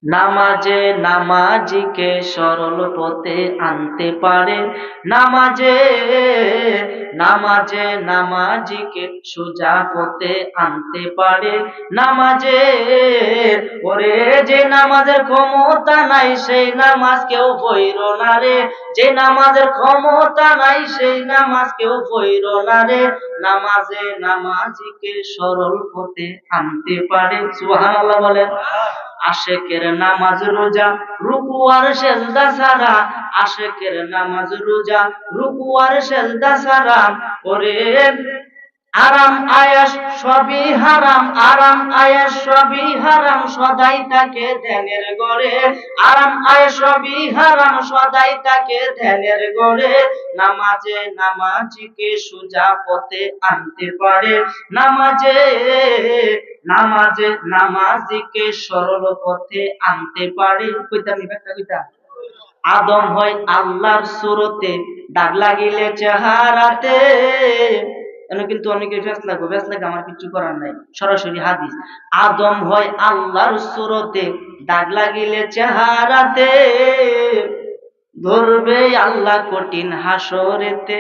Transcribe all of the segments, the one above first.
নামাজে নামাজিকে সরল পথে আনতে পারে, নামাজে নামাজে নামাজিকে সোজা পথে আনতে পারে, নামাজে ওরে যে নামাজের ক্ষমতা নাই সেই নামাজ কেউ পড়িল না রে, যে নামাজের ক্ষমতা নাই সেই নামাজ কেউ পড়িল না রে, নামাজে নামাজিকে সরল পথে আনতে পারে। সুবহানাল্লাহ বলেন। আশেকের নামাজ রোজা রুকু আর সেজদা ছাড়া, আশেকের নামাজ রোজা রুকু আর সেজদা ছাড়া, ওরে আরাম আয়েশ সবই হারাম, আরাম আয়েশ সবই হারাম, সদাই তাকে ধ্যানের গড়ে, আরাম আয়েশ সবই হারাম, সদাই তাকে ধ্যানের গড়ে, নামাজে নামাজিকে সোজা পথে আনতে পারে, নামাজে নামাজে নামাজিকে সরল পথে আনতে পারে। কইতাম একটা কইতা, আদম হয় আল্লাহর সুরতে, দাগ লাগিলে চেহারাতে, কিন্তু অনেকে ব্যস্ত লাগে আমার কিছু করার নাই, সরাসরি হাদিস। আদম হয় আল্লাহর সুরতে, দাগ লাগিলে চেহারাতে, ধরবে আল্লাহ কঠিন হাসরেতে,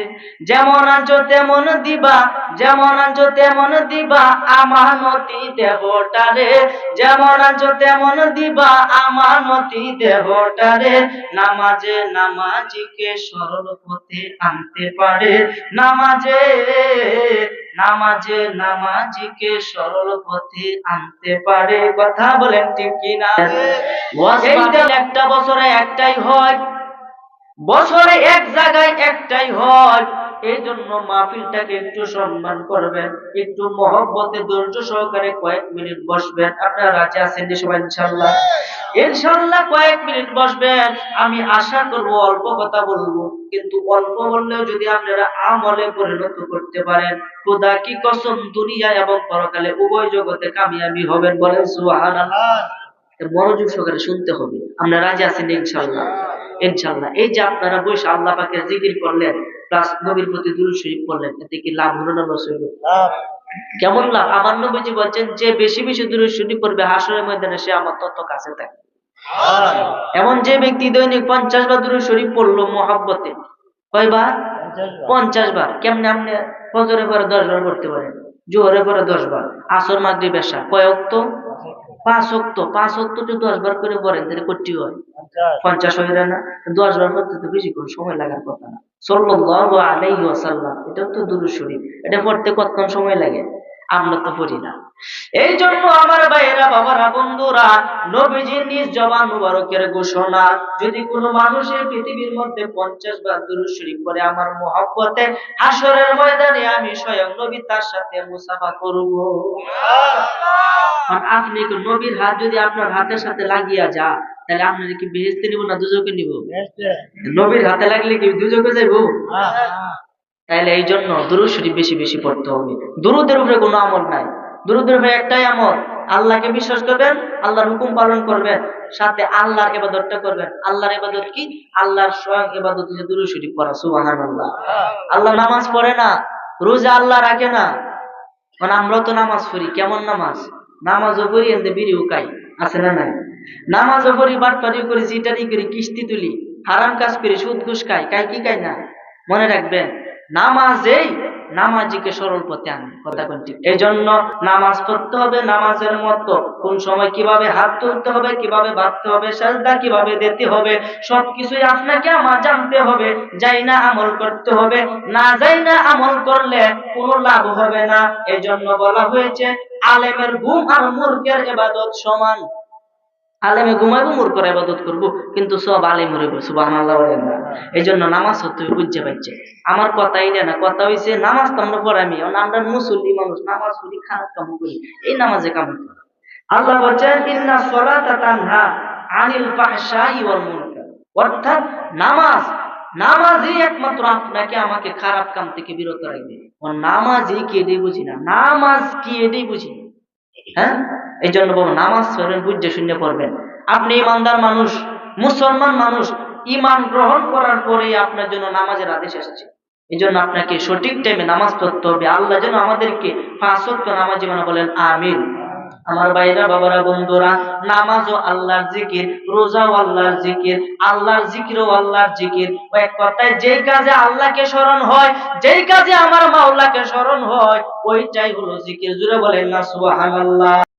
যেমন আছো তেমন দিবা, যেমন আছো তেমন দিবা আমানতি দেহটারে, যেমন আছো তেমন দিবা আমানতি দেহটারে, নামাজে নামাজিকে সরল পথে আনতে পারে, নামাজে নামাজে নামাজিকে সরল পথে আনতে পারে। কথা বলেন ঠিক কিনা? একটা বছরে একটাই হয়, বছরে এক জায়গায় একটাই হয়, এই জন্য মাহফিলটাকে একটু সম্মান করবেন, একটু মহব্বতে ধৈর্য সহকারে কয়েক মিনিট বসবেন। আপনারা রাজি আছেন সবাই? ইনশাআল্লাহ ইনশাআল্লাহ কয়েক মিনিট বসবেন। আমি আশা করব অল্প কথা বলবো, কিন্তু অল্প বললেও যদি আপনারা আমলে পরিণত করতে পারেন, খোদা কি কসম দুনিয়া এবং পরকালে উভয় জগতে কামিয়াবি হবেন। বলেন সুবহানাল্লাহ। মনোযোগ সহকারে শুনতে হবে। আমরা রাজি আছেন ইনশাআল্লাহ? ইনশাআল্লাহ। এই যে আপনারা বসে আল্লাহ পাকের জিকির করলেন, প্লাস নবীর প্রতি দুরূদ শরীফ পড়লেন, এতে কি লাভ হলো না লস হলো? কেমন লাভ? আমার নবীজি বলছেন, যে বেশি বেশি দুরূদ শরীফ পড়বে হাসরের ময়দানে সে আমার তত কাছে থাকে। এমন যে ব্যক্তি দৈনিক 50 বার দুরূদ শরীফ পড়লো মহব্বতে, কয়বার? 50 বার। কেমনে? আপনি ফজরের পরে 10 বার পড়তে পারেন, জোহরের পরে 10 বার, আসর মাগরিব এশা কয় ওয়াক্ত? 5 ওয়াক্ত। 5 ওয়াক্ত যদি 10 বার করে পড়েন তাহলে কয়টি হয়? 50 হয়ে যায় না? 10 বার পড়তে তো বেশি করে সময় লাগার কথা না। সাল্লাল্লাহু আলাইহি ওয়াসাল্লাম, এটাও তো দুরূদ শরীফ, এটা পড়তে কতক্ষণ সময় লাগে? আমরা তো পড়ি না। এই জন্য আমার ভাইয়েরা, বাবারা, বন্ধুরা, নবীজির নিজ জবান মুবারকের ঘোষণা, যদি কোনো মানুষ এই পৃথিবীর মধ্যে 50 বার দুরূদ শরীফ পড়ে আমার মহব্বতে, হাসরের ময়দানে আমি স্বয়ং নবী তার সাথে মুসাফা করব। আর আপনি নবীর হাত যদি আপনার হাতের সাথে লাগিয়া যা, তাহলে আপনার কি বেহেশতে নিব না দুজকে নিব? নবীর হাতে লাগলে কি দুজকে যাইব? তাহলে এই জন্য দুরূদ শরীফ বেশি বেশি পড়তে হবে। দুরূদের উপরে কোনো আমল নাই, দুরূদের উপরে একটাই আমল, আল্লাহকে বিশ্বাস করবেন, আল্লাহর হুকুম পালন করবেন, সাথে আল্লাহর ইবাদতটা করবেন। আল্লাহর ইবাদত কি? আল্লাহর স্বয়ং ইবাদত হচ্ছে দুরূদ শরীফ পড়া। সুবহানাল্লাহ। আল্লাহ নামাজ পড়ে না, রোজা আল্লাহ রাখে না, মানে আমরা তো নামাজ পড়ি। কেমন নামাজ? নামাজও পড়ি, এতে বিড়িও খাই, আছে না নাই? নামাজও পড়ি, বাটপারি করি, জিটারি করি, কিস্তি তুলি, হারাম কাজ করি, সুদ ঘুষ খাই, কি খাই না? মনে রাখবেন, নামাজেই নামাজিকে সরল পথে আনে। কথা কোনটি? এই জন্য নামাজ পড়তে হবে নামাজের মতো, কোন সময় কিভাবে হাত তুলতে হবে, কিভাবে বাঁধতে হবে, সাজদা কিভাবে দিতে হবে, সবকিছুই আপনাকে আমার জানতে হবে। যাই না আমল করতে হবে, না যাই না আমল করলে কোনো লাভ হবে না। এই জন্য বলা হয়েছে, আলেমের ঘুম আর মূর্খের ইবাদত সমান। আলেমে ঘুমাইবো, মূর্খের ইবাদত করবো, কিন্তু সব আলেম রইব। সুবহানাল্লাহ বলেন না? এই জন্য নামাজ হতে বুঝতে পারছে। আমার কথা এটা না, কথা হইছে নামাজ তো আমরা পড়ামি, আমরা মুসল্লি মানুষ, নামাজ পড়ি, খারাপ কাম করি, এই নামাজে কাম করি। আল্লাহ বলেন, ইন্না সলাতা তানহা আনিল ফাহশাই ওয়াল মুনকার, অর্থাৎ নামাজই একমাত্র আপনাকে আমাকে খারাপ কাম থেকে বিরত রাখবে। নামাজই কি এটাই বুঝি না, নামাজ কি এটাই বুঝি না। হ্যাঁ, এই জন্য বলবো নামাজ পড়বেন, বুঝে শুনে পড়বেন। আপনি ইমানদার মানুষ, মুসলমান মানুষ, ইমান গ্রহণ করার পরে আপনার জন্য নামাজের আদেশ এসেছে। এই জন্য আপনাকে সঠিক টাইমে নামাজ পড়তে হবে। আল্লাহ যেন আমাদেরকে 5 ওয়াক্ত নামাজি বানায়, বলেন আমিন। আমার ভাইরা বাবারা বন্ধুরা, নামাজও আল্লাহর জিকির, রোজাও আল্লাহর জিকির, আল্লাহর জিকিরও আল্লাহর জিকির। এক কথায় যেই কাজে আল্লাহকে স্মরণ হয়, যেই কাজে আমার মাওলাকে স্মরণ হয়, ওইটাই হলো জিকির। জুড়ে বলেন না সুবহানাল্লাহ।